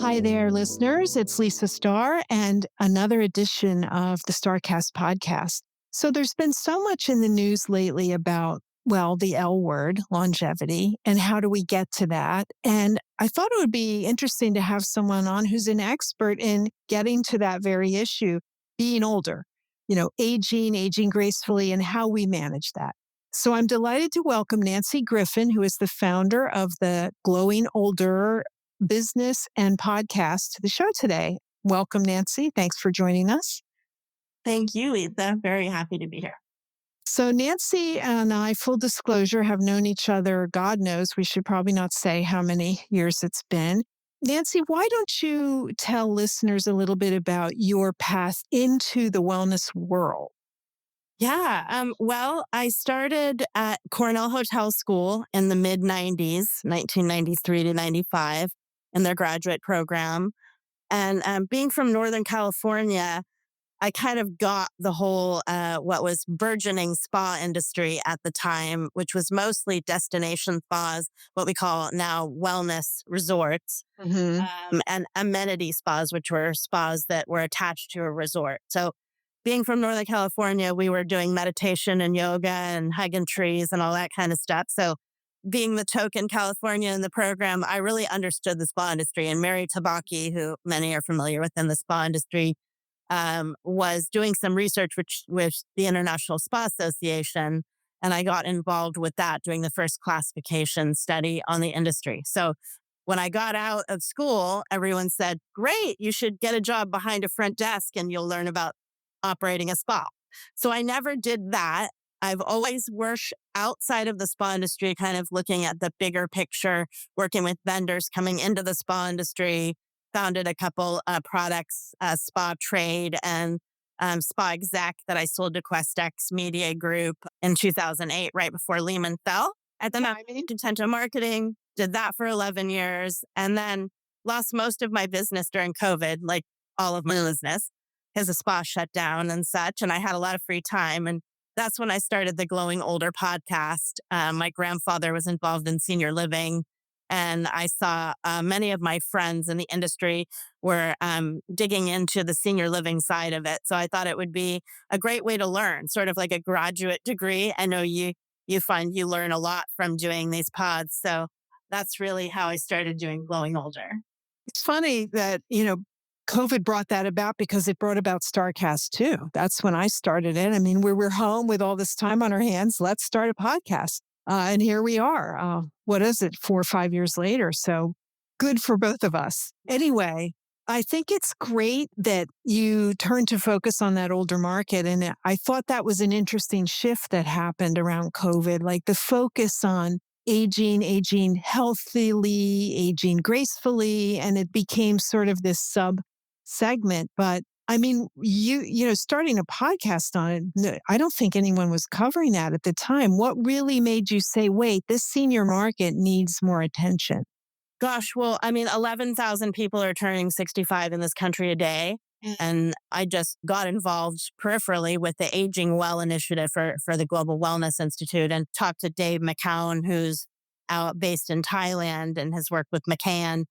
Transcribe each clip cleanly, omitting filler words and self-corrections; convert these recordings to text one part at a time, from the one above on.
Hi there, listeners. It's Lisa Starr and another edition of the StarCast podcast. So, there's been so much in the news lately about, well, the L word, longevity, and how do we get to that? And I thought it would be interesting to have someone on who's an expert in getting to that very issue, being older, aging gracefully, and how we manage that. So, I'm delighted to welcome Nancy Griffin, who is the founder of the Glowing Older business and podcast to the show today. Welcome, Nancy. Thanks for joining us. Thank you, Lisa. Very happy to be here. So, Nancy and I, full disclosure, have known each other, God knows, we should probably not say how many years it's been. Nancy, why don't you tell listeners a little bit about your path into the wellness world? Well, I started at Cornell Hotel School in the mid 90s, 1993 to 95, in their graduate program. And being from Northern California, I kind of got the whole, what was burgeoning spa industry at the time, which was mostly destination spas, what we call now wellness resorts, Mm-hmm. and amenity spas, which were spas that were attached to a resort. So being from Northern California, we were doing meditation and yoga and hugging trees and all that kind of stuff. So being the token California in the program, I really understood the spa industry. And Mary Tabaki, who many are familiar with in the spa industry, was doing some research with the International Spa Association. And I got involved with that, doing the first classification study on the industry. So when I got out of school, everyone said, great, you should get a job behind a front desk and you'll learn about operating a spa. So I never did that. I've always worked outside of the spa industry, kind of looking at the bigger picture, working with vendors coming into the spa industry, founded a couple products, Spa Trade and Spa Exec that I sold to QuestX Media Group in 2008, right before Lehman fell. At the time, Contento Marketing, did that for 11 years, and then lost most of my business during COVID, like all of my business, because the spa shut down and such. And I had a lot of free time. And that's when I started the Glowing Older podcast. My grandfather was involved in senior living. And I saw many of my friends in the industry were digging into the senior living side of it. So I thought it would be a great way to learn, sort of like a graduate degree. I know you find you learn a lot from doing these pods. So that's really how I started doing Glowing Older. It's funny that, COVID brought that about because it brought about StarCast too. That's when I started it. I mean, we were home with all this time on our hands. Let's start a podcast. And here we are. What is it, 4 or 5 years later? So good for both of us. Anyway, I think it's great that you turned to focus on that older market. And I thought that was an interesting shift that happened around COVID, like the focus on aging healthily, aging gracefully. And it became sort of this sub segment. But I mean, starting a podcast on it, I don't think anyone was covering that at the time. What really made you say, wait, this senior market needs more attention? Gosh, well, I mean, 11,000 people are turning 65 in this country a day. And I just got involved peripherally with the Aging Well initiative for the Global Wellness Institute and talked to Dave McCown, who's out based in Thailand and has worked with McCann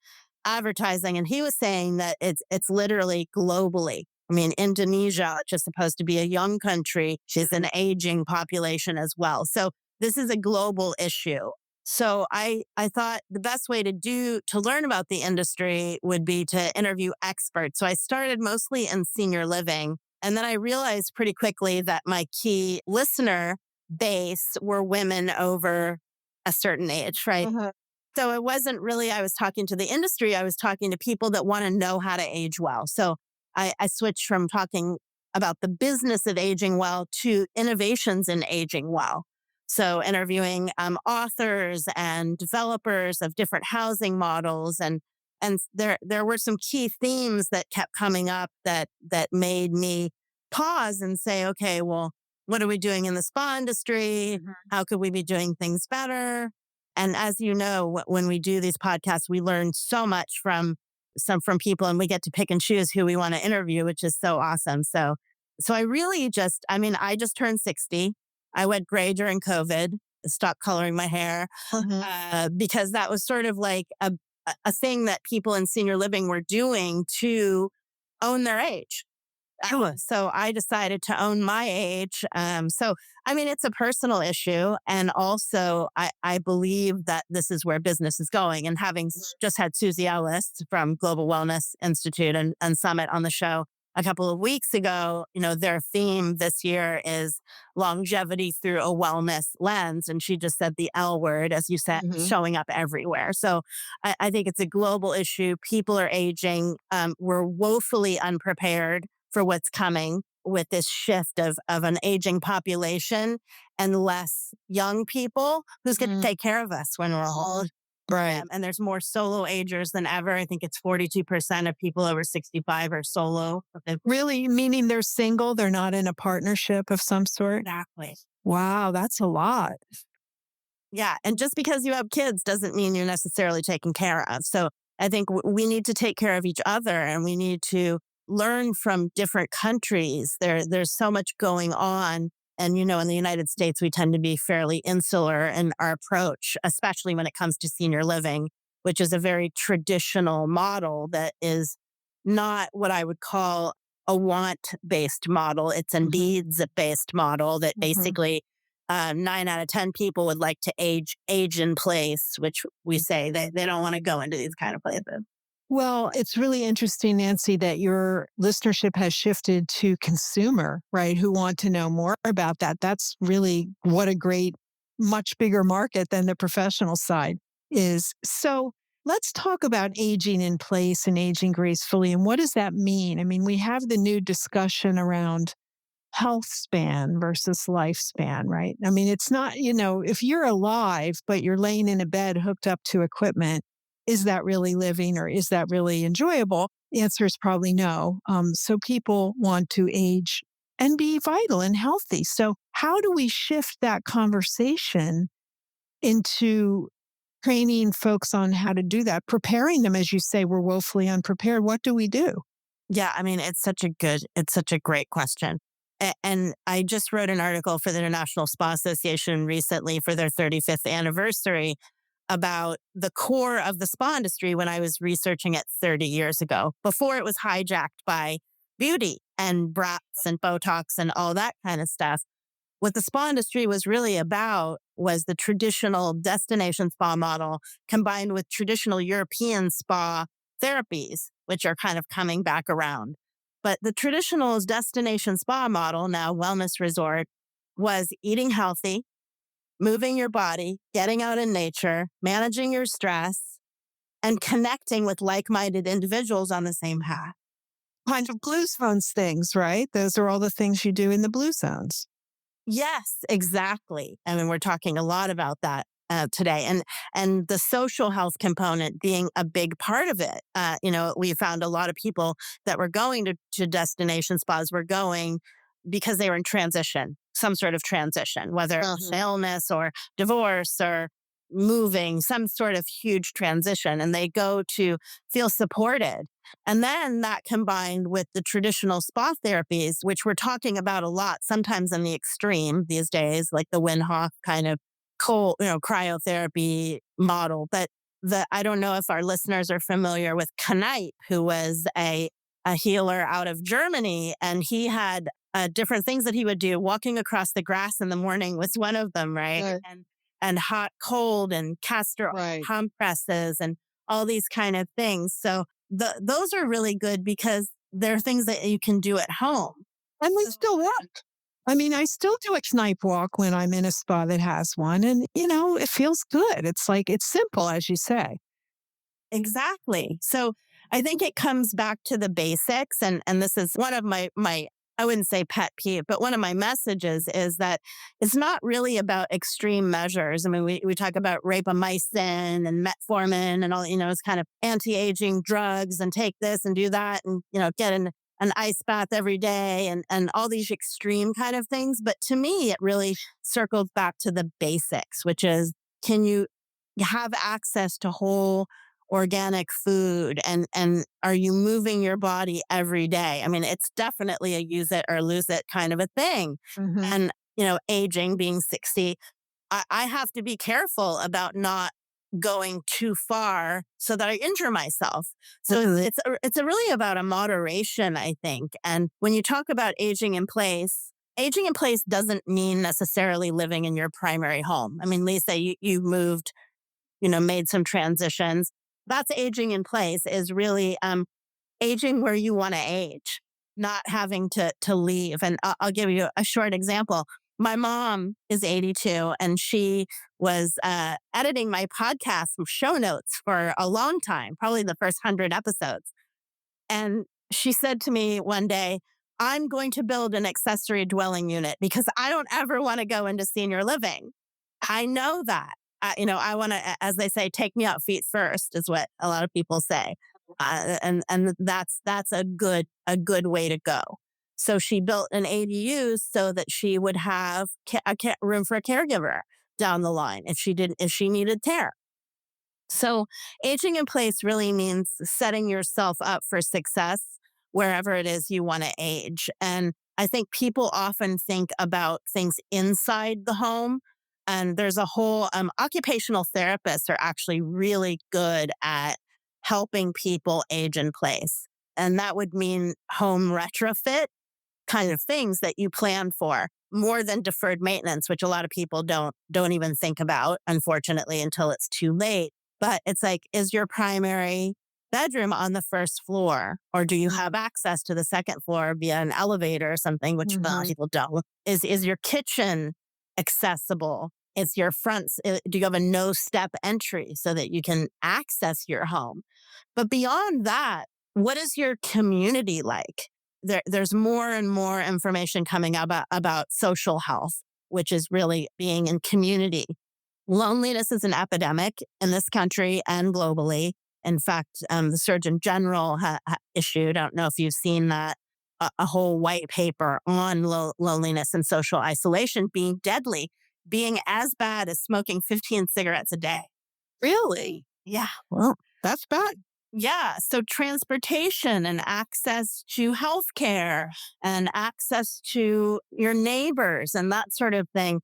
Advertising. And he was saying that it's literally globally. I mean, Indonesia, which is supposed to be a young country, is an aging population as well. So this is a global issue. So I thought the best way to learn about the industry would be to interview experts. So I started mostly in senior living. And then I realized pretty quickly that my key listener base were women over a certain age, right? Uh-huh. So it wasn't really, I was talking to the industry. I was talking to people that want to know how to age well. So I switched from talking about the business of aging well to innovations in aging well. So interviewing authors and developers of different housing models, and there were some key themes that kept coming up that made me pause and say, okay, well, what are we doing in the spa industry? Mhm. How could we be doing things better? And as you know, when we do these podcasts, we learn so much from people, and we get to pick and choose who we want to interview, which is so awesome. So I really I just turned 60. I went gray during COVID, stopped coloring my hair, Mhm. because that was sort of like a thing that people in senior living were doing to own their age. So I decided to own my age. So, I mean, it's a personal issue. And also, I believe that this is where business is going. And having just had Susie Ellis from Global Wellness Institute and Summit on the show a couple of weeks ago, their theme this year is longevity through a wellness lens. And she just said the L word, as you said, Mhm. showing up everywhere. So I think it's a global issue. People are aging. We're woefully unprepared for what's coming with this shift of an aging population and less young people who's going to Mm. take care of us when we're old. Right. And there's more solo agers than ever. I think it's 42% of people over 65 are solo. Really? Meaning they're single, they're not in a partnership of some sort? Exactly. Wow, that's a lot. Yeah. And just because you have kids doesn't mean you're necessarily taken care of. So I think we need to take care of each other and we need to learn from different countries. There's so much going on. And, in the United States, we tend to be fairly insular in our approach, especially when it comes to senior living, which is a very traditional model that is not what I would call a want based model. It's a Mhm. needs based model that Mhm. basically 9 out of 10 people would like to age in place, which we say they don't want to go into these kind of places. Well, it's really interesting, Nancy, that your listenership has shifted to consumer, right? Who want to know more about that. That's really what a great, much bigger market than the professional side is. So let's talk about aging in place and aging gracefully. And what does that mean? I mean, we have the new discussion around health span versus lifespan, right? I mean, it's not, if you're alive, but you're laying in a bed hooked up to equipment, is that really living or is that really enjoyable? The answer is probably no. So people want to age and be vital and healthy. So, how do we shift that conversation into training folks on how to do that, preparing them, as you say, we're woefully unprepared? What do we do? Yeah, I mean, it's such a great question. And I just wrote an article for the International Spa Association recently for their 35th anniversary about the core of the spa industry when I was researching it 30 years ago, before it was hijacked by beauty and brats and Botox and all that kind of stuff. What the spa industry was really about was the traditional destination spa model combined with traditional European spa therapies, which are kind of coming back around. But the traditional destination spa model, now wellness resort, was eating healthy, moving your body, getting out in nature, managing your stress, and connecting with like minded individuals on the same path. Kind of blue zones things, right? Those are all the things you do in the blue zones. Yes, exactly. I mean, we're talking a lot about that today, and the social health component being a big part of it. We found a lot of people that were going to destination spas were going because they were in transition, some sort of transition, whether it's illness or divorce or moving, some sort of huge transition, and they go to feel supported. And then that combined with the traditional spa therapies, which we're talking about a lot, sometimes in the extreme these days, like the Wim Hof kind of cold, cryotherapy model. But I don't know if our listeners are familiar with Knipe, who was a healer out of Germany, and he had different things that he would do. Walking across the grass in the morning was one of them, right? Right. And hot, cold, and castor Right. compresses, and all these kind of things. So those are really good because they're things that you can do at home. And we still work. I mean, I still do a snipe walk when I'm in a spa that has one. And, it feels good. It's like, it's simple, as you say. Exactly. So I think it comes back to the basics. And this is one of my I wouldn't say pet peeve, but one of my messages is that it's not really about extreme measures. I mean, we talk about rapamycin and metformin and all, it's kind of anti-aging drugs and take this and do that and, get an ice bath every day and all these extreme kind of things. But to me, it really circles back to the basics, which is, can you have access to whole organic food and are you moving your body every day? I mean, it's definitely a use it or lose it kind of a thing. Hmm. And, aging, being 60, I have to be careful about not going too far so that I injure myself. So Mhm. it's really about a moderation, I think. And when you talk about aging in place doesn't mean necessarily living in your primary home. I mean, Lisa, you moved, made some transitions. That's aging in place is really aging where you want to age, not having to leave. And I'll give you a short example. My mom is 82 and she was editing my podcast show notes for a long time, probably the first 100 episodes. And she said to me one day, I'm going to build an accessory dwelling unit because I don't ever want to go into senior living. I know that. I want to, as they say, take me out feet first is what a lot of people say, and that's a good way to go. So she built an ADU so that she would have room for a caregiver down the line if she needed care. So, aging in place really means setting yourself up for success wherever it is you want to age. And I think people often think about things inside the home. And there's a whole occupational therapists are actually really good at helping people age in place. And that would mean home retrofit kind of things that you plan for more than deferred maintenance, which a lot of people don't even think about, unfortunately, until it's too late. But it's like, is your primary bedroom on the first floor, or do you have access to the second floor via an elevator or something, which most Mhm. people don't? Is your kitchen accessible? Is your do you have a no step entry so that you can access your home? But beyond that, what is your community like? There's more and more information coming out about social health, which is really being in community. Loneliness is an epidemic in this country and globally. In fact, the Surgeon General issued, I don't know if you've seen that, a whole white paper on loneliness and social isolation being deadly, being as bad as smoking 15 cigarettes a day. Really? Yeah. Well, that's bad. Yeah. So transportation and access to healthcare and access to your neighbors and that sort of thing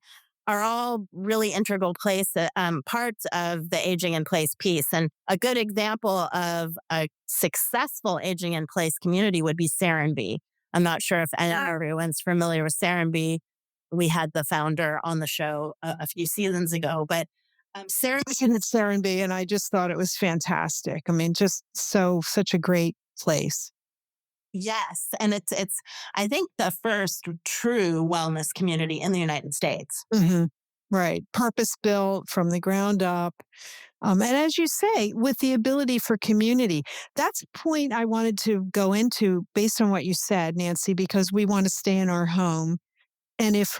are all really integral parts of the aging in place piece. And a good example of a successful aging in place community would be Serenbe. I'm not sure if everyone's familiar with Serenbe. We had the founder on the show a few seasons ago, but Sarah. And it's Serenbe, and I just thought it was fantastic. I mean, just such a great place. Yes, and it's I think the first true wellness community in the United States. Mhm. Right. Purpose built from the ground up. And as you say, with the ability for community, that's a point I wanted to go into based on what you said, Nancy, because we want to stay in our home. And if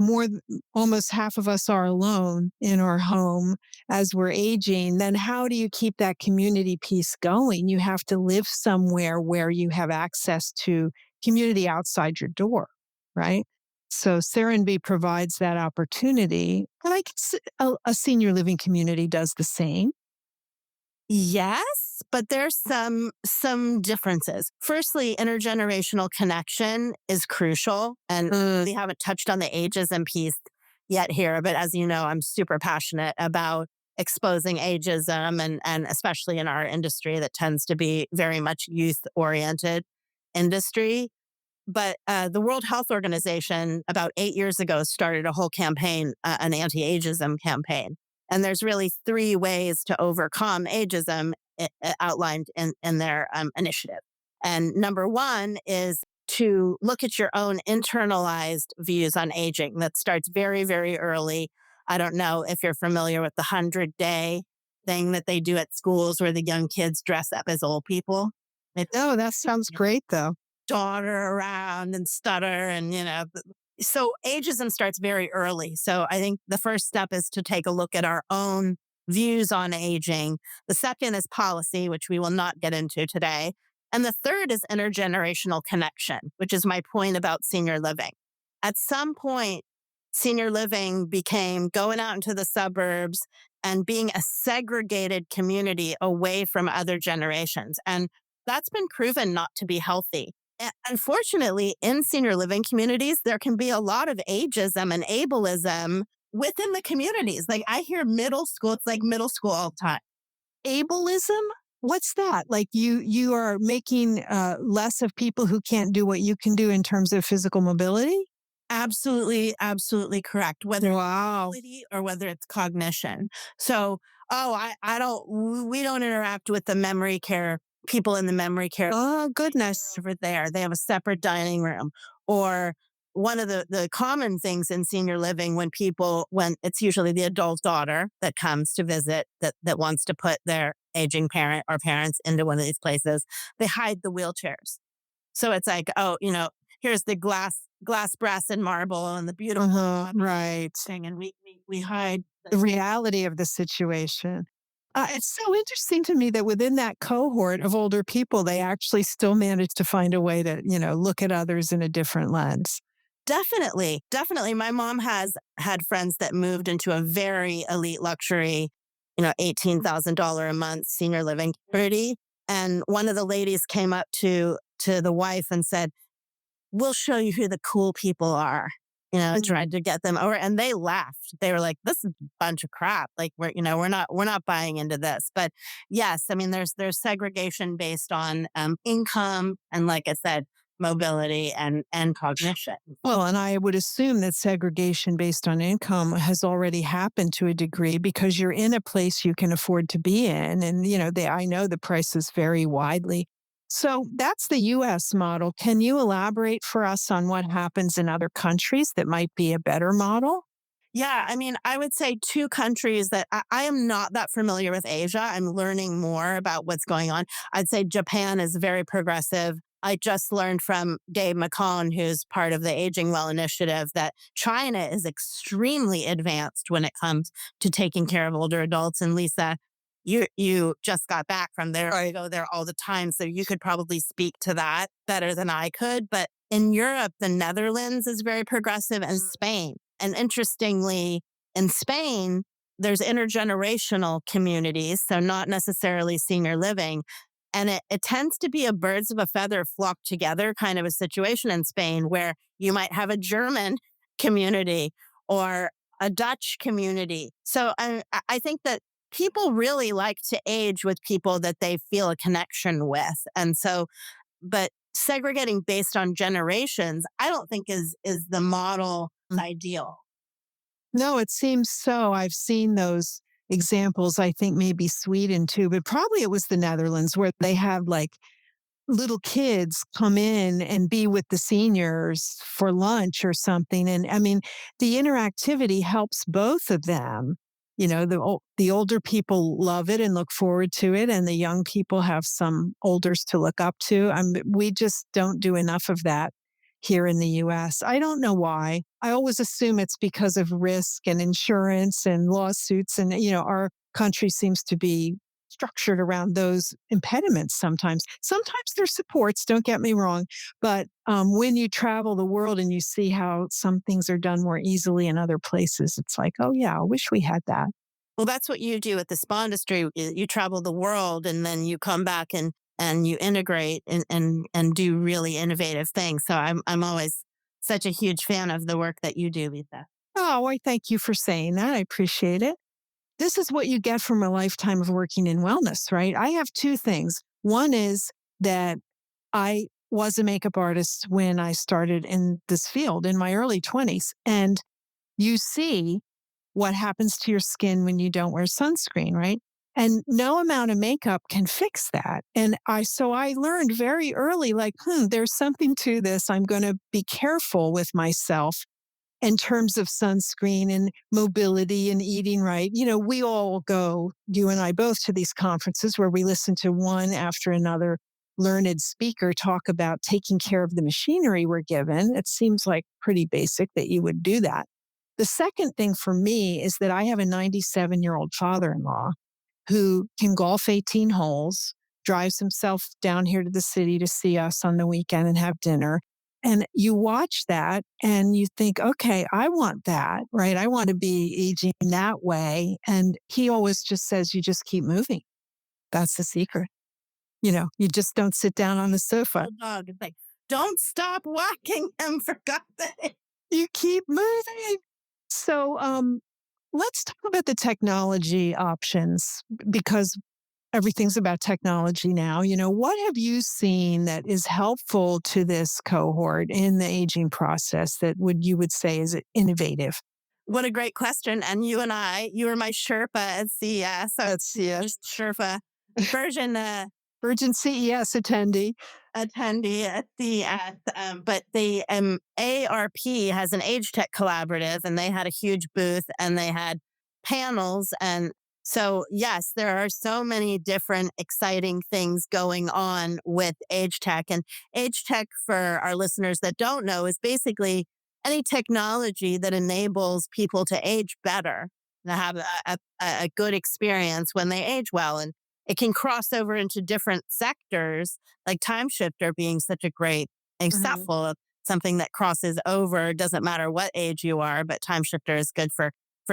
almost half of us are alone in our home as we're aging, then how do you keep that community piece going? You have to live somewhere where you have access to community outside your door, right? So Serenbe provides that opportunity. And I guess a senior living community does the same. Yes, but there's some differences. Firstly, intergenerational connection is crucial, and we haven't touched on the ageism piece yet here. But as you know, I'm super passionate about exposing ageism, and especially in our industry that tends to be very much youth oriented industry. But the World Health Organization, about 8 years ago, started a whole campaign, an anti ageism campaign. And there's really three ways to overcome ageism outlined in their initiative. And number one is to look at your own internalized views on aging. That starts very, very early. I don't know if you're familiar with the 100-day thing that they do at schools where the young kids dress up as old people. It's No, that sounds great, though. daughter around and stutter so ageism starts very early. So I think the first step is to take a look at our own views on aging. The second is policy, which we will not get into today. And the third is intergenerational connection, which is my point about senior living. At some point, senior living became going out into the suburbs and being a segregated community away from other generations. And that's been proven not to be healthy. Unfortunately, in senior living communities, there can be a lot of ageism and ableism within the communities. Like I hear middle school, it's like middle school all the time. Ableism? What's that? Like you are making less of people who can't do what you can do in terms of physical mobility? Absolutely, absolutely correct. Whether it's Wow. ability or whether it's cognition. So, oh, I don't, we don't interact with the memory care people in the memory care Oh, goodness. over there. They have a separate dining room. Or one of the common things in senior living when it's usually the adult daughter that comes to visit that wants to put their aging parent or parents into one of these places, they hide the wheelchairs. So it's like, oh, here's the glass, brass, and marble, and the beautiful Uh-huh. Right. thing, and we hide. The reality of the situation. It's so interesting to me that within that cohort of older people, they actually still manage to find a way to, look at others in a different lens. Definitely, definitely. My mom has had friends that moved into a very elite luxury, $18,000 a month senior living community, and one of the ladies came up to the wife and said, "We'll show you who the cool people are." Tried to get them over, and they laughed. They were like, "This is a bunch of crap. Like we're not buying into this." But yes, I mean, there's segregation based on income, and like I said, mobility and cognition. Well, and I would assume that segregation based on income has already happened to a degree because you're in a place you can afford to be in. And, I know the prices vary widely. So that's the US model. Can you elaborate for us on what happens in other countries that might be a better model? Yeah, I mean, I would say two countries that I am not that familiar with Asia. I'm learning more about what's going on. I'd say Japan is very progressive. I just learned from Dave McCone, who's part of the Aging Well initiative, that China is extremely advanced when it comes to taking care of older adults. And Lisa, you just got back from there. I go there all the time, so you could probably speak to that better than I could. But in Europe, the Netherlands is very progressive, and Spain. And interestingly, in Spain, there's intergenerational communities, so not necessarily senior living. And it tends to be a birds of a feather flock together kind of a situation in Spain, where you might have a German community or a Dutch community. So I think that people really like to age with people that they feel a connection with. And so, but segregating based on generations, I don't think is the model ideal. No, it seems so. I've seen those examples. I think maybe Sweden too, but probably it was the Netherlands where they have like little kids come in and be with the seniors for lunch or something. And I mean, the interactivity helps both of them. The older people love it and look forward to it, and the young people have some elders to look up to. We just don't do enough of that here in the US. I don't know why. I always assume it's because of risk and insurance and lawsuits. And, our country seems to be structured around those impediments sometimes. Sometimes there's supports, don't get me wrong. But when you travel the world and you see how some things are done more easily in other places, it's like, oh, yeah, I wish we had that. Well, that's what you do at the spa industry. You travel the world, and then you come back and you integrate and do really innovative things. So I'm always such a huge fan of the work that you do, Lisa. Oh, I thank you for saying that. I appreciate it. This is what you get from a lifetime of working in wellness, right? I have two things. One is that I was a makeup artist when I started in this field in my early 20s. And you see what happens to your skin when you don't wear sunscreen, right? And no amount of makeup can fix that. So I learned very early, like, there's something to this. I'm going to be careful with myself in terms of sunscreen and mobility and eating right. We all go, you and I both, to these conferences where we listen to one after another learned speaker talk about taking care of the machinery we're given. It seems like pretty basic that you would do that. The second thing for me is that I have a 97-year-old father in law who can golf 18 holes, drives himself down here to the city to see us on the weekend and have dinner. And you watch that and you think, okay, I want that, right? I want to be aging that way. And he always just says, you just keep moving. That's the secret. You just don't sit down on the sofa. The dog is like, don't stop walking him, for God's sake. You keep moving. So let's talk about the technology options because everything's about technology now. What have you seen that is helpful to this cohort in the aging process that you would say is innovative? What a great question. And you were my Sherpa at CES. So That's yes. Sherpa version Virgin CES attendee. attendee at CES. But the ARP has an age tech collaborative, and they had a huge booth and they had panels. And so, yes, there are so many different exciting things going on with age tech. And age tech, for our listeners that don't know, is basically any technology that enables people to age better, to have a good experience when they age well. And it can cross over into different sectors, like time shifter being such a great Mhm. example of something that crosses over. Doesn't matter what age you are, but time shifter is good for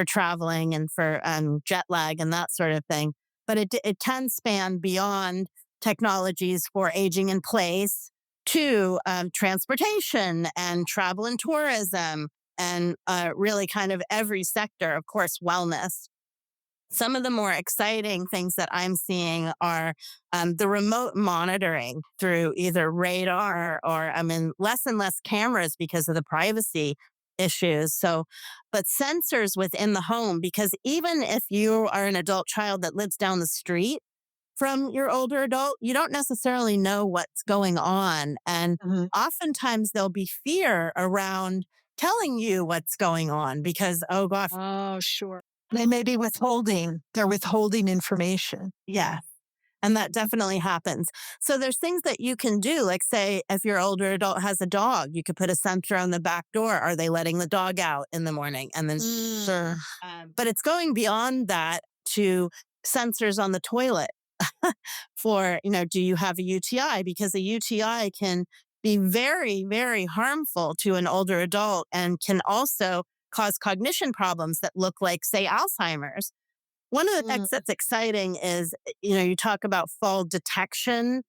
traveling and for jet lag and that sort of thing. But it can span beyond technologies for aging in place to transportation and travel and tourism and really kind of every sector. Of course, wellness. Some of the more exciting things that I'm seeing are the remote monitoring through either radar or, I mean, less and less cameras because of the privacy issues. So, but sensors within the home, because even if you are an adult child that lives down the street from your older adult, you don't necessarily know what's going on. And Mhm. oftentimes there'll be fear around telling you what's going on because, oh gosh, Oh, sure. They may be withholding. They're withholding information. yeah. And that definitely happens. So there's things that you can do, like say if your older adult has a dog, you could put a sensor on the back door. Are they letting the dog out in the morning? And then, Sure. but it's going beyond that to sensors on the toilet for, do you have a UTI? Because a UTI can be very, very harmful to an older adult and can also cause cognition problems that look like, say, Alzheimer's. One of the things Mm. that's exciting is, you talk about fall detection,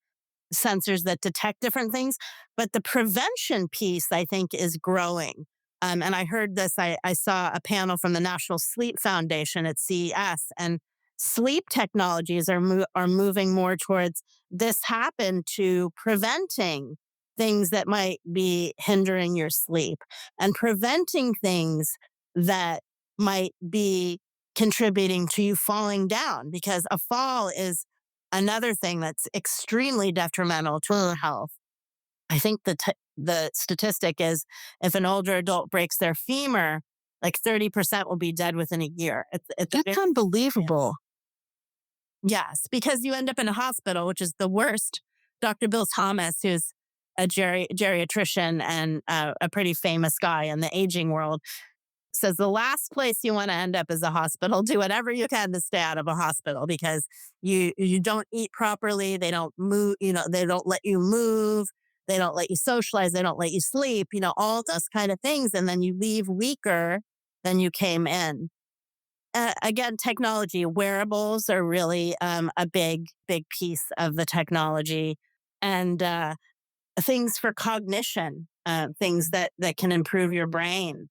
sensors that detect different things, but the prevention piece, I think, is growing. And I heard this, I saw a panel from the National Sleep Foundation at CES, and sleep technologies are moving more towards this happen to preventing things that might be hindering your sleep and preventing things that might be contributing to you falling down because a fall is another thing that's extremely detrimental to our health. I think the statistic is if an older adult breaks their femur, like 30% will be dead within a year. It's That's very, unbelievable. yes, because you end up in a hospital, which is the worst. Dr. Bill Thomas, who's a geriatrician and a pretty famous guy in the aging world, says the last place you want to end up is a hospital. Do whatever you can to stay out of a hospital because you don't eat properly. They don't move. They don't let you move. They don't let you socialize. They don't let you sleep. All those kind of things, and then you leave weaker than you came in. Again, technology wearables are really a big piece of the technology, and things for cognition, things that can improve your brain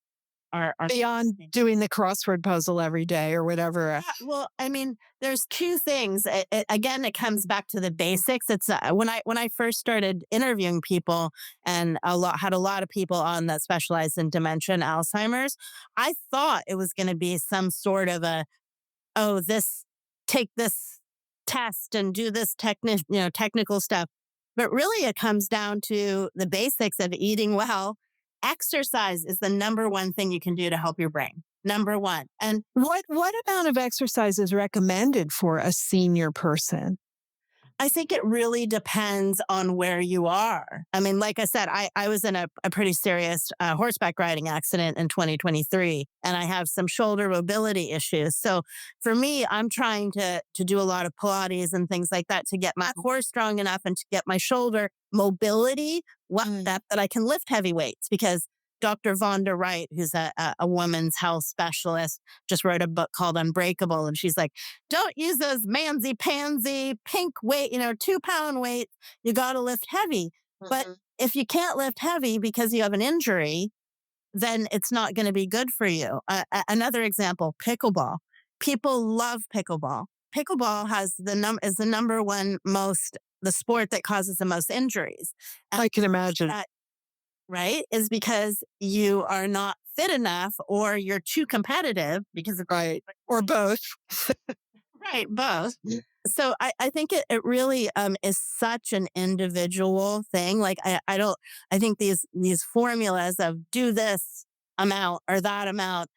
are Beyond doing the crossword puzzle every day or whatever. well, I mean, there's two things. Again, it comes back to the basics. It's when I first started interviewing people, and had a lot of people on that specialize in dementia and Alzheimer's. I thought it was going to be some sort of a, oh, this, take this test and do this technical stuff. But really, it comes down to the basics of eating well. Exercise is the number one thing you can do to help your brain. Number one. And What amount of exercise is recommended for a senior person? I think it really depends on where you are. I mean, like I said, I was in a pretty serious horseback riding accident in 2023, and I have some shoulder mobility issues. So for me, I'm trying to do a lot of Pilates and things like that to get my core strong enough and to get my shoulder mobility well enough that I can lift heavy weights because Dr. Vonda Wright, who's a woman's health specialist, just wrote a book called Unbreakable. And she's like, don't use those mansy pansy pink weight, 2 pound weights. You got to lift heavy. But Mhm. if you can't lift heavy because you have an injury, then it's not going to be good for you. Another example, pickleball. People love pickleball. pickleball has is the number one most the sport that causes the most injuries. And I can imagine. that right is because you are not fit enough or you're too competitive because of Right. Or both. right both. So I think it really is such an individual thing. Like I don't I think these formulas of do this amount or that amount,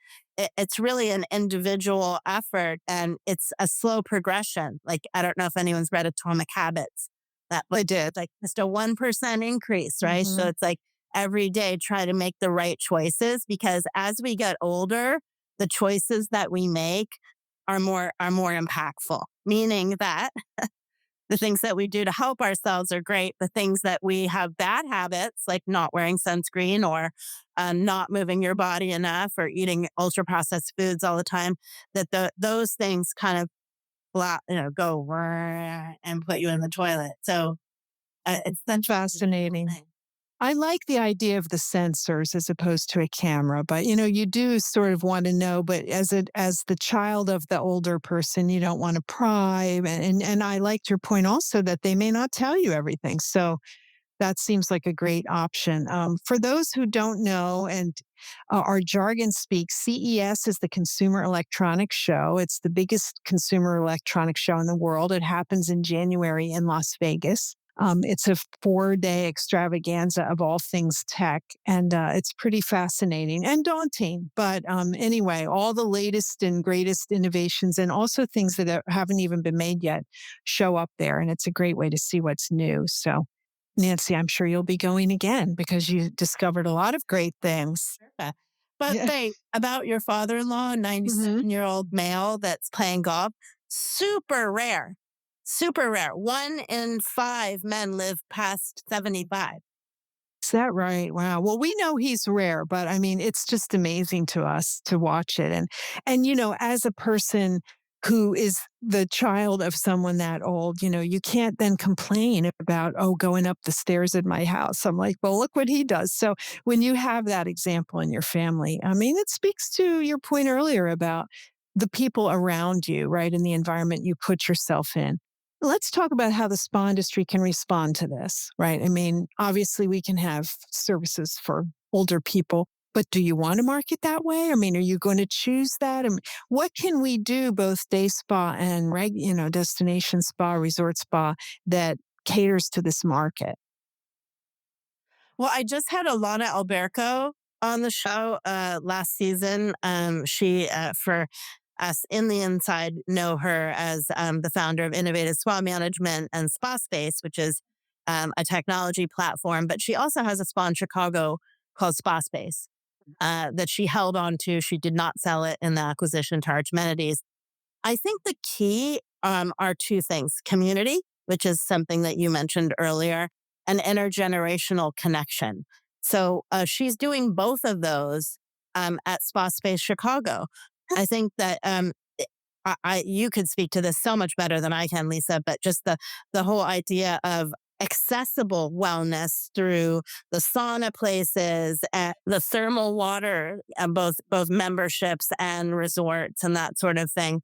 it's really an individual effort and it's a slow progression. Like I don't know if anyone's read Atomic Habits. That I was did. like just a 1% increase, right? So Mhm. it's like every day try to make the right choices because as we get older, the choices that we make are more impactful, meaning that the things that we do to help ourselves are great. The things that we have bad habits, like not wearing sunscreen or not moving your body enough or eating ultra processed foods all the time, that those things kind of go and put you in the toilet. So it's such a beautiful Fascinating. thing. I like the idea of the sensors as opposed to a camera, but you do sort of want to know, but as the child of the older person, you don't want to pry. And I liked your point also that they may not tell you everything. So that seems like a great option. For those who don't know, and our jargon speak, CES is the Consumer Electronics Show. It's the biggest consumer electronics show in the world. It happens in January in Las Vegas. It's a 4-day extravaganza of all things tech, and it's pretty fascinating and daunting. But anyway, all the latest and greatest innovations and also things that haven't even been made yet show up there. And it's a great way to see what's new. So, Nancy, I'm sure you'll be going again because you discovered a lot of great things. Yeah. But Yeah. wait, about your father-in-law, Hmm. 97-year-old male that's playing golf, super rare. Super rare. 1 in 5 men live past 75. Is that right? Wow. Well, we know he's rare, but I mean, it's just amazing to us to watch it. And as a person who is the child of someone that old, you can't then complain about, oh, going up the stairs at my house. I'm like, well, look what he does. So when you have that example in your family, I mean, it speaks to your point earlier about the people around you, right? And the environment you put yourself in. Let's talk about how the spa industry can respond to this, right? I mean, obviously, we can have services for older people, but do you want to market that way? I mean, are you going to choose that? And what can we do, both day spa and destination spa, resort spa, that caters to this market? Well, I just had Alana Alberco on the show last season. She, for us in the inside, know her as the founder of Innovative Spa Management and Spa Space, which is a technology platform. But she also has a spa in Chicago called Spa Space that she held on to. She did not sell it in the acquisition to Archimedes. I think the key are two things: community, which is something that you mentioned earlier, and intergenerational connection. So she's doing both of those at Spa Space Chicago. I think that you could speak to this so much better than I can, Lisa. But just the whole idea of accessible wellness through the sauna places and the thermal water, both memberships and resorts and that sort of thing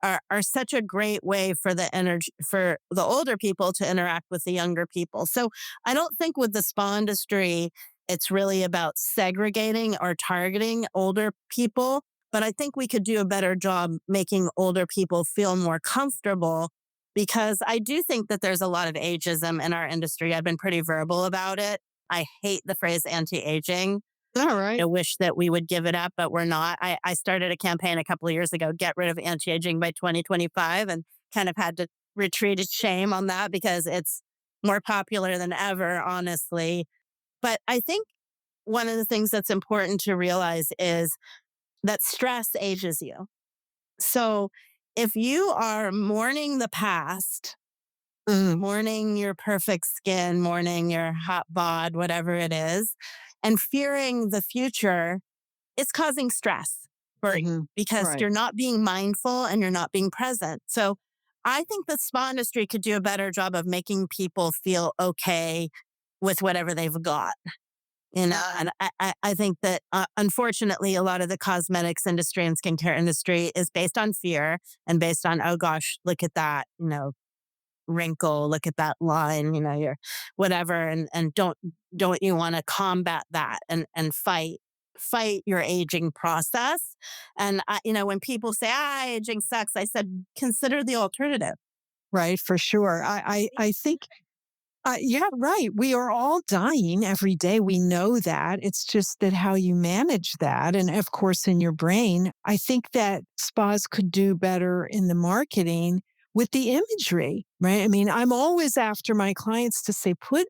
are such a great way for the older people to interact with the younger people. So I don't think with the spa industry, it's really about segregating or targeting older people. But I think we could do a better job making older people feel more comfortable because I do think that there's a lot of ageism in our industry. I've been pretty verbal about it. I hate the phrase anti-aging. All right. I wish that we would give it up, but we're not. I started a campaign a couple of years ago, get rid of anti-aging by 2025, and kind of had to retreat in shame on that because it's more popular than ever, honestly. But I think one of the things that's important to realize is that stress ages you. So if you are mourning the past, Mm, mourning your perfect skin, mourning your hot bod, whatever it is, and fearing the future, it's causing stress for you mhm. because Right. you're not being mindful and you're not being present. So I think the spa industry could do a better job of making people feel okay with whatever they've got. And I think that unfortunately, a lot of the cosmetics industry and skincare industry is based on fear and based on, oh gosh, look at that, wrinkle, look at that line, your whatever. And don't you want to combat that and fight your aging process? And when people say, aging sucks, I said, consider the alternative. Right, for sure. I think yeah, right. We are all dying every day. We know that. It's just that how you manage that. And of course, in your brain, I think that spas could do better in the marketing with the imagery, right? I mean, I'm always after my clients to say, put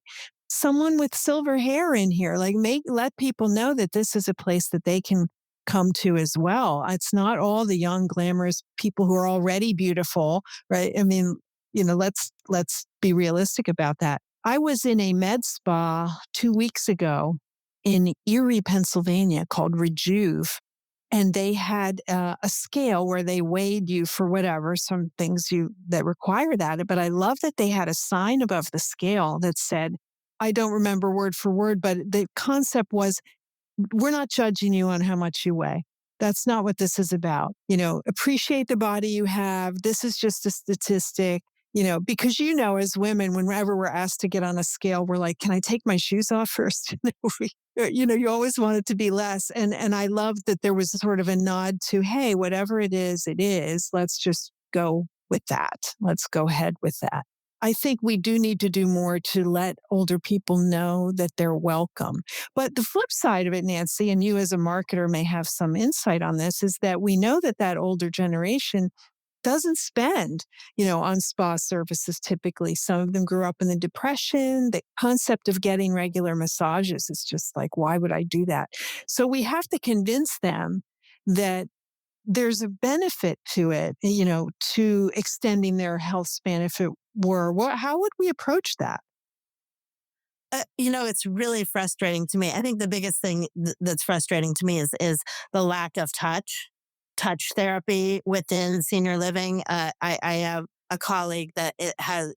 someone with silver hair in here, like let people know that this is a place that they can come to as well. It's not all the young, glamorous people who are already beautiful, right? I mean, let's be realistic about that. I was in a med spa 2 weeks ago in Erie, Pennsylvania called Rejuve. And they had a scale where they weighed you for whatever, some things that require that. But I love that they had a sign above the scale that said, I don't remember word for word, but the concept was we're not judging you on how much you weigh. That's not what this is about. Appreciate the body you have. This is just a statistic, because as women, whenever we're asked to get on a scale, we're like, can I take my shoes off first? You always want it to be less. And I love that there was sort of a nod to, hey, whatever it is, it is. Let's just go with that. Let's go ahead with that. I think we do need to do more to let older people know that they're welcome. But the flip side of it, Nancy, and you as a marketer may have some insight on this, is that we know that older generation doesn't spend, on spa services typically. Some of them grew up in the Depression. The concept of getting regular massages is just like, why would I do that? So we have to convince them that there's a benefit to it, to extending their health span if it were. How would we approach that? It's really frustrating to me. I think the biggest thing that's frustrating to me is the lack of touch therapy within senior living. I have a colleague that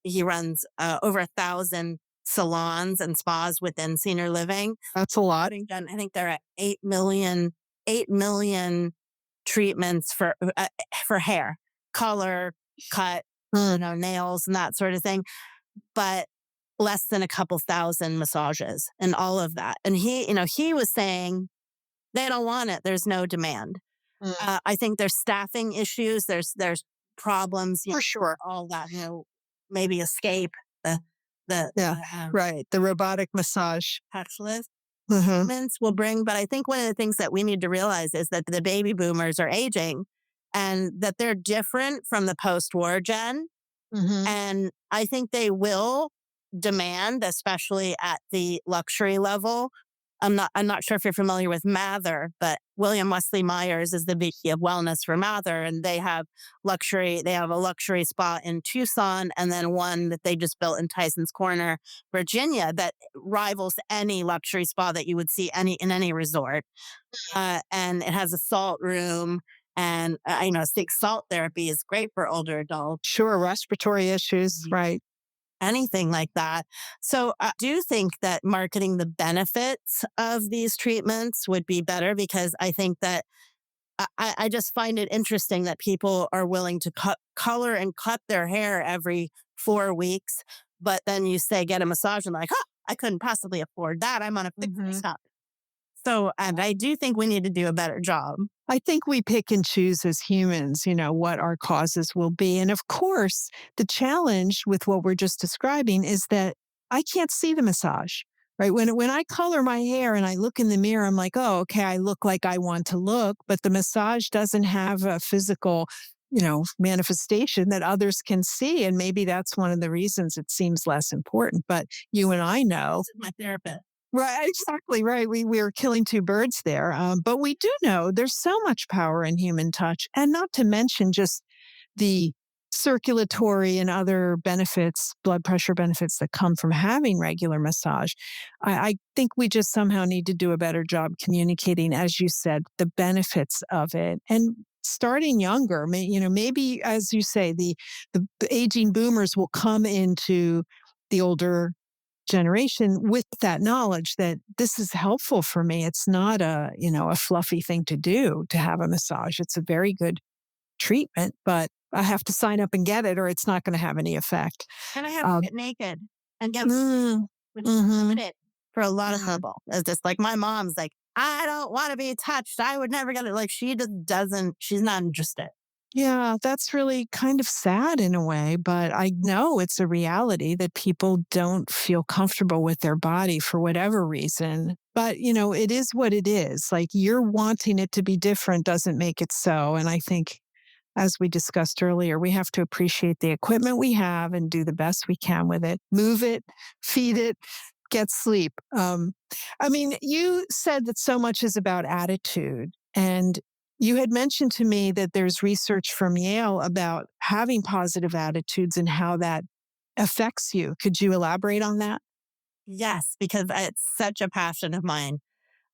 he runs over 1,000 salons and spas within senior living. That's a lot. I think they're at 8 million treatments for hair, color, cut, nails, and that sort of thing. But less than a couple thousand massages and all of that. And he was saying they don't want it. There's no demand. I think there's staffing issues. There's problems, For sure. all that, maybe escape Yeah, the right. The robotic massage. touchless Hmm. treatments will bring. But I think one of the things that we need to realize is that the baby boomers are aging and that they're different from the post-war gen. Hmm. And I think they will demand, especially at the luxury level. I'm not sure if you're familiar with Mather, but William Wesley Myers is the VP of wellness for Mather, and they have a luxury spa in Tucson, and then one that they just built in Tyson's Corner, Virginia, that rivals any luxury spa that you would see in any resort. And it has a salt room, and I think salt therapy is great for older adults. Sure, respiratory issues, right? Anything like that. So I do think that marketing the benefits of these treatments would be better, because I think that I just find it interesting that people are willing to color and cut their hair every 4 weeks. But then you say, get a massage, and like, I couldn't possibly afford that. I'm on a fixed Hmm. income. So, and I do think we need to do a better job. I think we pick and choose as humans, what our causes will be. And of course, the challenge with what we're just describing is that I can't see the massage, right? When I color my hair and I look in the mirror, I'm like, oh, okay, I look like I want to look, but the massage doesn't have a physical, manifestation that others can see. And maybe that's one of the reasons it seems less important. But you and I know. This is my therapist. Right, exactly right. We are killing two birds there. But we do know there's so much power in human touch, and not to mention just the circulatory and other benefits, blood pressure benefits that come from having regular massage. I think we just somehow need to do a better job communicating, as you said, the benefits of it, and starting younger. Maybe as you say, the aging boomers will come into the older generation with that knowledge that this is helpful for me. It's not a fluffy thing to do to have a massage. It's a very good treatment, but I have to sign up and get it or it's not going to have any effect. And I have to Um, get naked and get mm, which is mhm, limited for a lot of mhm. people. It's just like my mom's like, I don't want to be touched. I would never get it. Like she just doesn't, she's not interested. Yeah, that's really kind of sad in a way, but I know it's a reality that people don't feel comfortable with their body for whatever reason. But, it is what it is. Like you're wanting it to be different doesn't make it so. And I think, as we discussed earlier, we have to appreciate the equipment we have and do the best we can with it, move it, feed it, get sleep. I mean, you said that so much is about attitude. And you had mentioned to me that there's research from Yale about having positive attitudes and how that affects you. Could you elaborate on that? Yes, because it's such a passion of mine.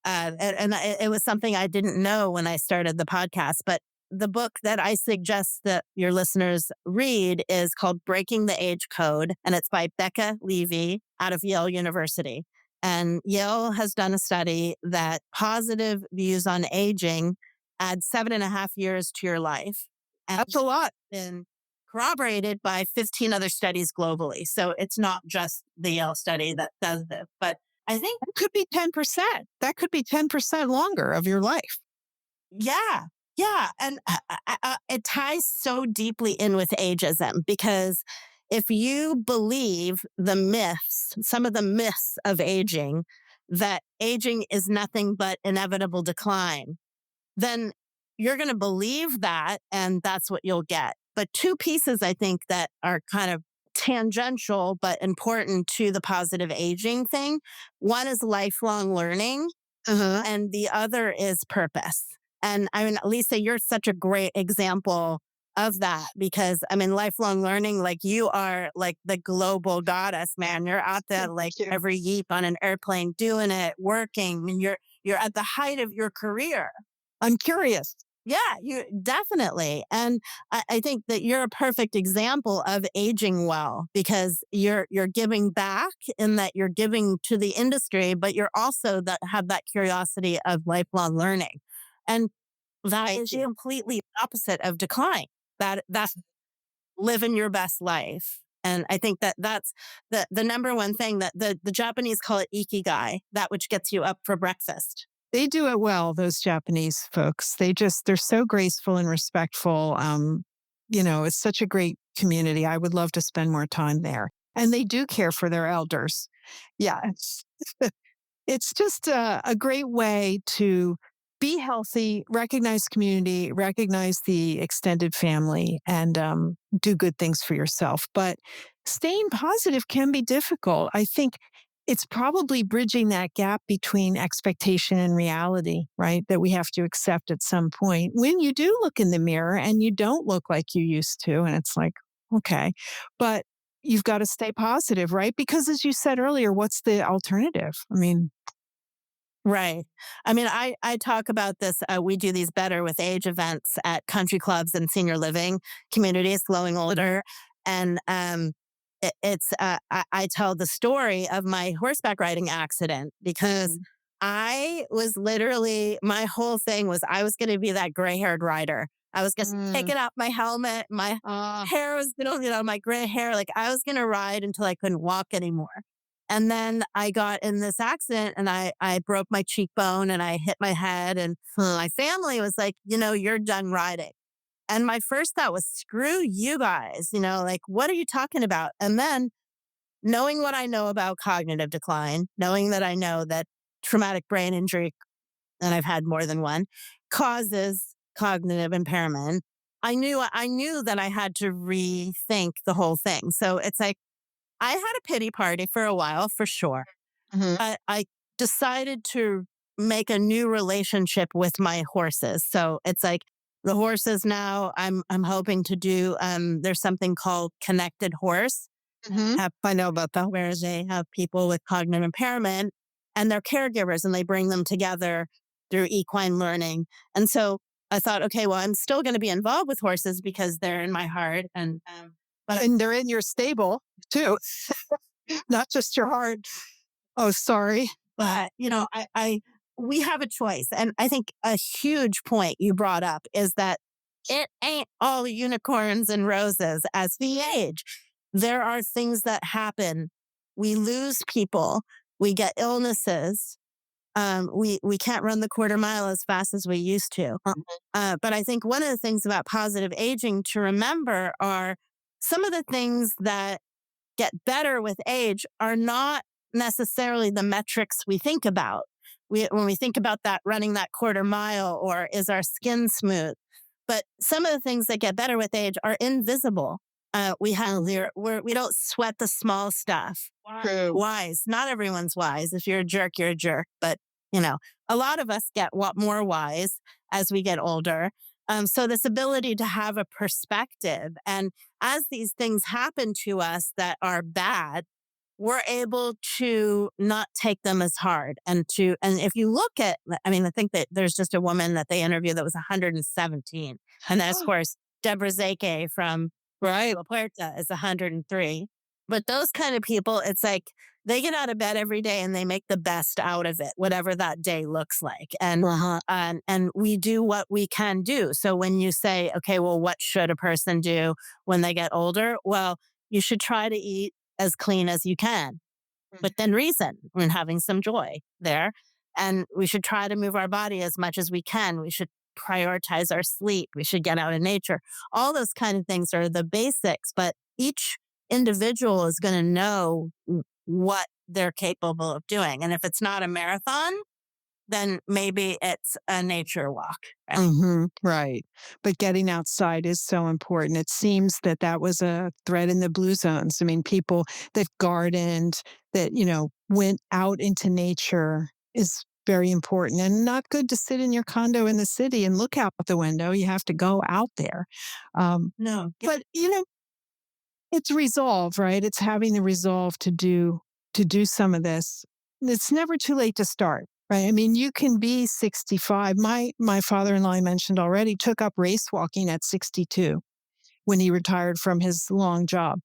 It was something I didn't know when I started the podcast. But the book that I suggest that your listeners read is called Breaking the Age Code, and it's by Becca Levy out of Yale University. And Yale has done a study that positive views on aging add 7.5 years to your life. And That's a lot. been corroborated by 15 other studies globally. So it's not just the Yale study that does this, but I think, That could be 10%. That could be 10% longer of your life. yeah, yeah. And it ties so deeply in with ageism because if you believe the myths, some of the myths of aging, that aging is nothing but inevitable decline, then you're going to believe that and that's what you'll get. But two pieces I think that are kind of tangential but important to the positive aging thing. One is lifelong learning Uh-huh. and the other is purpose. And I mean, Lisa, you're such a great example of that because I mean, lifelong learning, like you are like the global goddess, man. You're out there Thank like you. every yeep on an airplane doing it, working, and you're at the height of your career. I'm curious. Yeah, you definitely. And I think that you're a perfect example of aging well because you're giving back in that you're giving to the industry, but you're also that have that curiosity of lifelong learning. And that Thank is the you. completely opposite of decline. That's living your best life. And I think that that's the number one thing that the Japanese call it ikigai, that which gets you up for breakfast. They do it well, those Japanese folks. They're so graceful and respectful. It's such a great community. I would love to spend more time there. And they do care for their elders. Yeah. It's just a great way to be healthy, recognize community, recognize the extended family, and do good things for yourself. But staying positive can be difficult. I think it's probably bridging that gap between expectation and reality, right? That we have to accept at some point when you do look in the mirror and you don't look like you used to. And it's like, okay. But you've got to stay positive, right? Because as you said earlier, what's the alternative? I mean, Right. I mean, I talk about this. We do these better with age events at country clubs and senior living communities, growing older, and I tell the story of my horseback riding accident because mm, I was literally my whole thing was I was going to be that gray haired rider. I was just mm, taking off my helmet, my ah, hair was my gray hair, like I was going to ride until I couldn't walk anymore. And then I got in this accident and I broke my cheekbone and I hit my head. And my family was like, you're done riding. And my first thought was, screw you guys, like, what are you talking about? And then knowing what I know about cognitive decline, knowing that I know that traumatic brain injury, and I've had more than one, causes cognitive impairment. I knew that I had to rethink the whole thing. So it's like I had a pity party for a while, for sure. mhm, But I decided to make a new relationship with my horses. So it's like the horses now I'm hoping to do there's something called connected horse. mhm. I know about that where they have people with cognitive impairment and they're caregivers and they bring them together through equine learning. And so I thought, okay, well, I'm still going to be involved with horses because they're in my heart. And but And they're in your stable too. not just your heart. Oh, sorry. But, we have a choice. And I think a huge point you brought up is that it ain't all unicorns and roses as we age. There are things that happen. We lose people, we get illnesses. We can't run the quarter mile as fast as we used to. But I think one of the things about positive aging to remember are some of the things that get better with age are not necessarily the metrics we think about. When we think about that running that quarter mile or is our skin smooth, but some of the things that get better with age are invisible. We don't sweat the small stuff. True. Wise, not everyone's wise. If you're a jerk, you're a jerk. But you know, a lot of us get more wise as we get older. So this ability to have a perspective, and as these things happen to us that are bad, we're able to not take them as hard. And if you look at, I mean, I think that there's just a woman that they interviewed that was 117. And then, of course, Deborah Zake from Right. La Puerta is 103. But those kind of people, it's like they get out of bed every day and they make the best out of it, whatever that day looks like. And we do what we can do. So when you say, okay, well, what should a person do when they get older? Well, you should try to eat as clean as you can, but then reason and having some joy there. And we should try to move our body as much as we can. We should prioritize our sleep. We should get out in nature. All those kind of things are the basics, but each individual is going to know what they're capable of doing. And if it's not a marathon, then maybe it's a nature walk. Right? Right. But getting outside is so important. It seems that that was a thread in the blue zones. I mean, people that gardened, that, went out into nature is very important and not good to sit in your condo in the city and look out the window. You have to go out there. No. But, it's resolve, right? It's having the resolve to do some of this. It's never too late to start, right? I mean, you can be 65. My father-in-law I mentioned already took up race walking at 62 when he retired from his long job.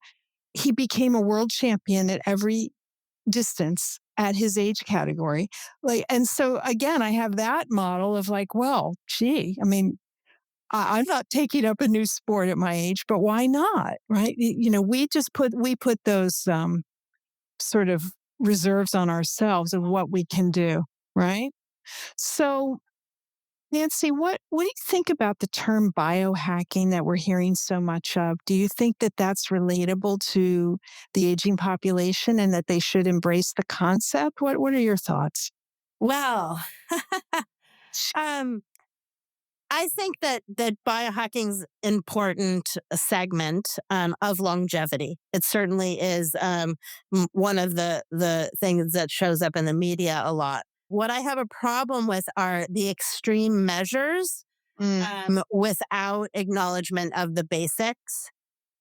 He became a world champion at every distance at his age category. And so again, I have that model of like, well, gee, I mean, I'm not taking up a new sport at my age, but why not? Right? We put those sort of reserves on ourselves of what we can do. Right. So, Nancy, what do you think about the term biohacking that we're hearing so much of? Do you think that that's relatable to the aging population and that they should embrace the concept? What are your thoughts? Well, um, I think that biohacking's important segment of longevity. It certainly is one of the things that shows up in the media a lot. What I have a problem with are the extreme measures without acknowledgement of the basics.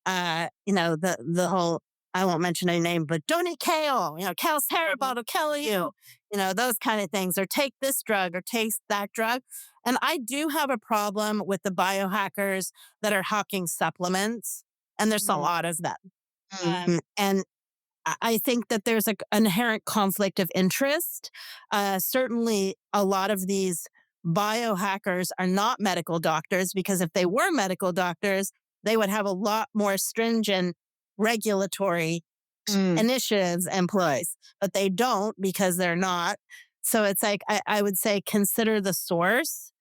The whole, I won't mention any name, but don't eat kale. Kale's terrible, it'll kill you. Those kind of things, or take this drug or taste that drug. And I do have a problem with the biohackers that are hawking supplements, and there's a lot of them. And I think that there's an inherent conflict of interest. Certainly, a lot of these biohackers are not medical doctors, because if they were medical doctors, they would have a lot more stringent regulatory initiatives in place, but they don't because they're not. So it's like, I would say consider the source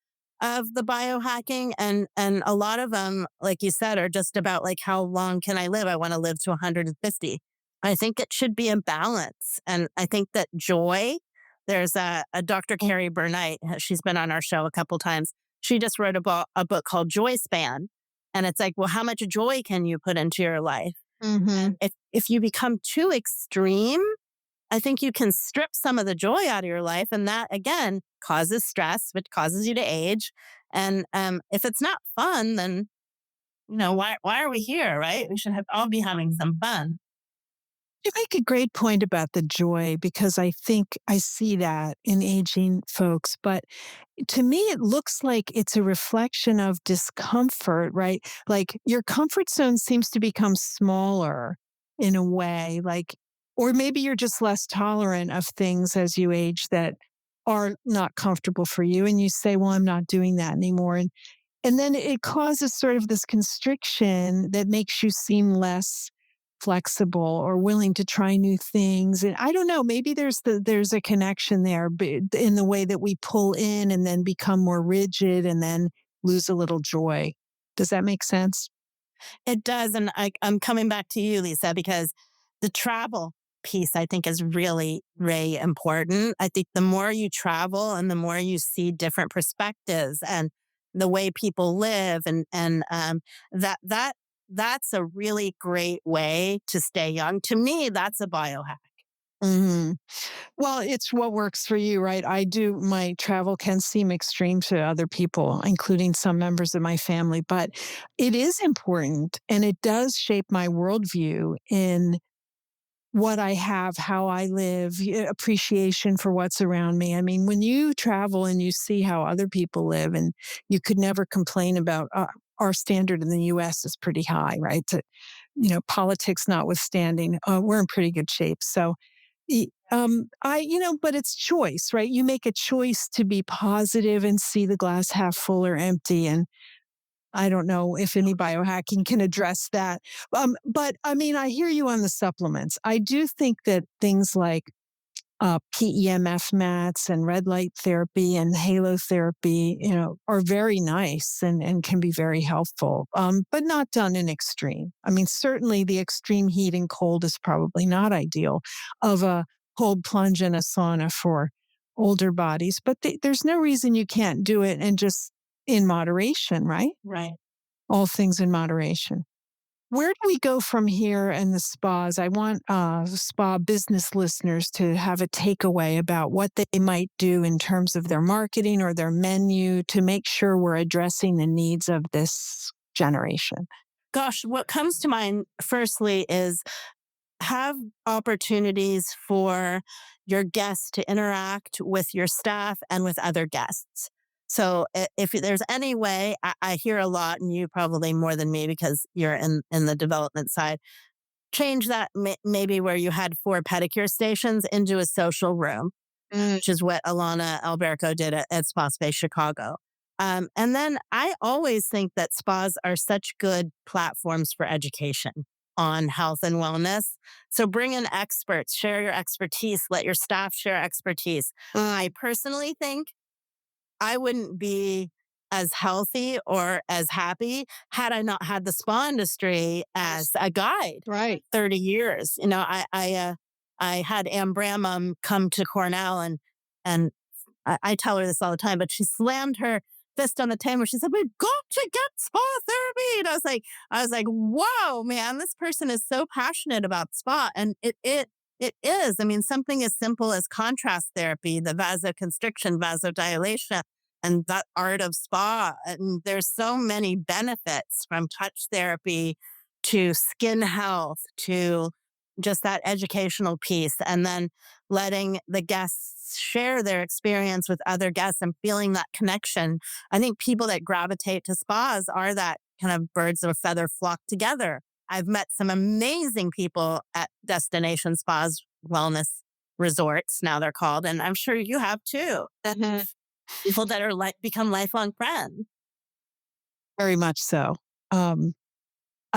of the biohacking, and a lot of them, like you said, are just about like, how long can I live? I want to live to 150. I think it should be a balance. And I think that joy, there's a Dr. Carrie Burnite. She's been on our show a couple times. She just wrote a book called Joy Span. And it's like, well, how much joy can you put into your life? If you become too extreme, I think you can strip some of the joy out of your life. And that, again, causes stress, which causes you to age. And if it's not fun, then, why are we here, right? We should all be having some fun. You make a great point about the joy, because I think I see that in aging folks. But to me, it looks like it's a reflection of discomfort, right? Like your comfort zone seems to become smaller in a way. Like Or maybe you're just less tolerant of things as you age that are not comfortable for you. And you say, well, I'm not doing that anymore. And then it causes sort of this constriction that makes you seem less flexible or willing to try new things. And I don't know, maybe there's a connection there in the way that we pull in and then become more rigid and then lose a little joy. Does that make sense? It does. And I'm coming back to you, Lisa, because the travel piece I think is really, really important. I think the more you travel and the more you see different perspectives and the way people live and that's a really great way to stay young. To me, that's a biohack. Hmm. Well, it's what works for you, right? My travel can seem extreme to other people, including some members of my family, but it is important and it does shape my worldview in what I have, how I live, appreciation for what's around me. I mean, when you travel and you see how other people live, and you could never complain about our standard in the US is pretty high, right? Politics notwithstanding, we're in pretty good shape. So, but it's choice, right? You make a choice to be positive and see the glass half full or empty. And I don't know if any biohacking can address that. But I mean, I hear you on the supplements. I do think that things like PEMF mats and red light therapy and halo therapy, are very nice and can be very helpful, but not done in extreme. I mean, certainly the extreme heat and cold is probably not ideal of a cold plunge in a sauna for older bodies, but there's no reason you can't do it and just in moderation, right? Right. All things in moderation. Where do we go from here in the spas? I want spa business listeners to have a takeaway about what they might do in terms of their marketing or their menu to make sure we're addressing the needs of this generation. Gosh, what comes to mind firstly is have opportunities for your guests to interact with your staff and with other guests. So if there's any way, I hear a lot, and you probably more than me because you're in the development side, change that maybe where you had 4 pedicure stations into a social room, Mm. which is what Alana Alberco did at Spa Space Chicago. And then I always think that spas are such good platforms for education on health and wellness. So bring in experts, share your expertise, let your staff share expertise. I personally think I wouldn't be as healthy or as happy had I not had the spa industry as a guide Right. 30 years. I had Anne Bramham come to Cornell and I tell her this all the time, but she slammed her fist on the table. She said, "We've got to get spa therapy." And I was like, "Whoa, man, this person is so passionate about spa." And it is. I mean, something as simple as contrast therapy, the vasoconstriction, vasodilation, and that art of spa. And there's so many benefits from touch therapy to skin health to just that educational piece. And then letting the guests share their experience with other guests and feeling that connection. I think people that gravitate to spas are that kind of birds of a feather flock together. I've met some amazing people at destination spas, wellness resorts, now they're called, and I'm sure you have too. Mhm. People that are like become lifelong friends. Very much so. Um,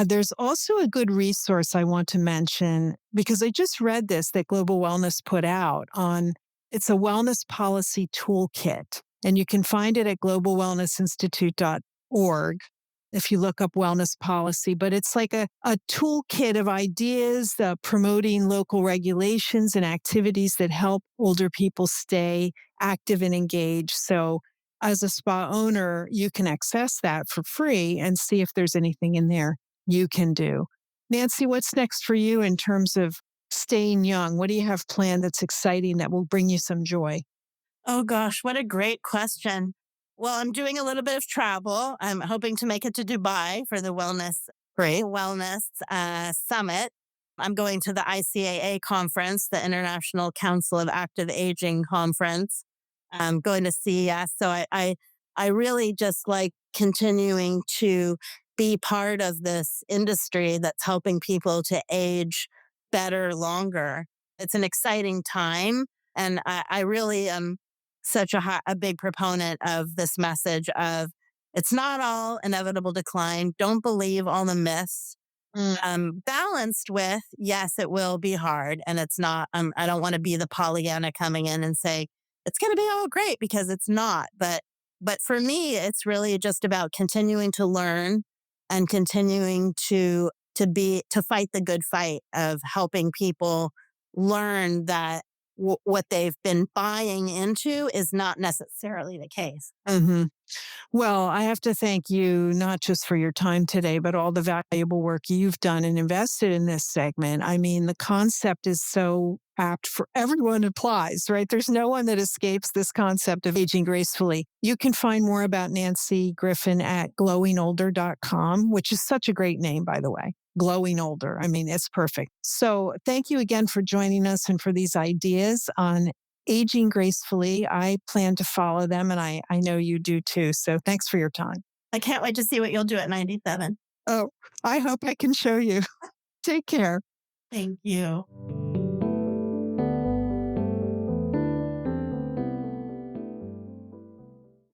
there's also a good resource I want to mention because I just read this that Global Wellness put out on it's a wellness policy toolkit, and you can find it at globalwellnessinstitute.org if you look up wellness policy. But it's like a toolkit of ideas promoting local regulations and activities that help older people stay active and engaged. So as a spa owner, you can access that for free and see if there's anything in there you can do. Nancy, what's next for you in terms of staying young? What do you have planned that's exciting that will bring you some joy? Oh gosh, what a great question. Well, I'm doing a little bit of travel. I'm hoping to make it to Dubai for the Great. Wellness Summit. I'm going to the ICAA conference, the International Council of Active Aging conference. I'm going to CES. So I really just like continuing to be part of this industry that's helping people to age better, longer. it's an exciting time. And I really am such a big proponent of this message of it's not all inevitable decline. Don't believe all the myths. Mm. Balanced with, yes, it will be hard. And it's not, I don't want to be the Pollyanna coming in and say, it's going to be all great because it's not. But for me, it's really just about continuing to learn and continuing to fight the good fight of helping people learn that what they've been buying into is not necessarily the case. Hmm. Well, I have to thank you not just for your time today, but all the valuable work you've done and invested in this segment. I mean, the concept is so apt for everyone applies, right? There's no one that escapes this concept of aging gracefully. You can find more about Nancy Griffin at glowingolder.com, which is such a great name, by the way. Glowing Older. I mean, it's perfect. So thank you again for joining us and for these ideas on aging gracefully. I plan to follow them, and I know you do too. So thanks for your time. I can't wait to see what you'll do at 97. Oh, I hope I can show you. Take care. Thank you.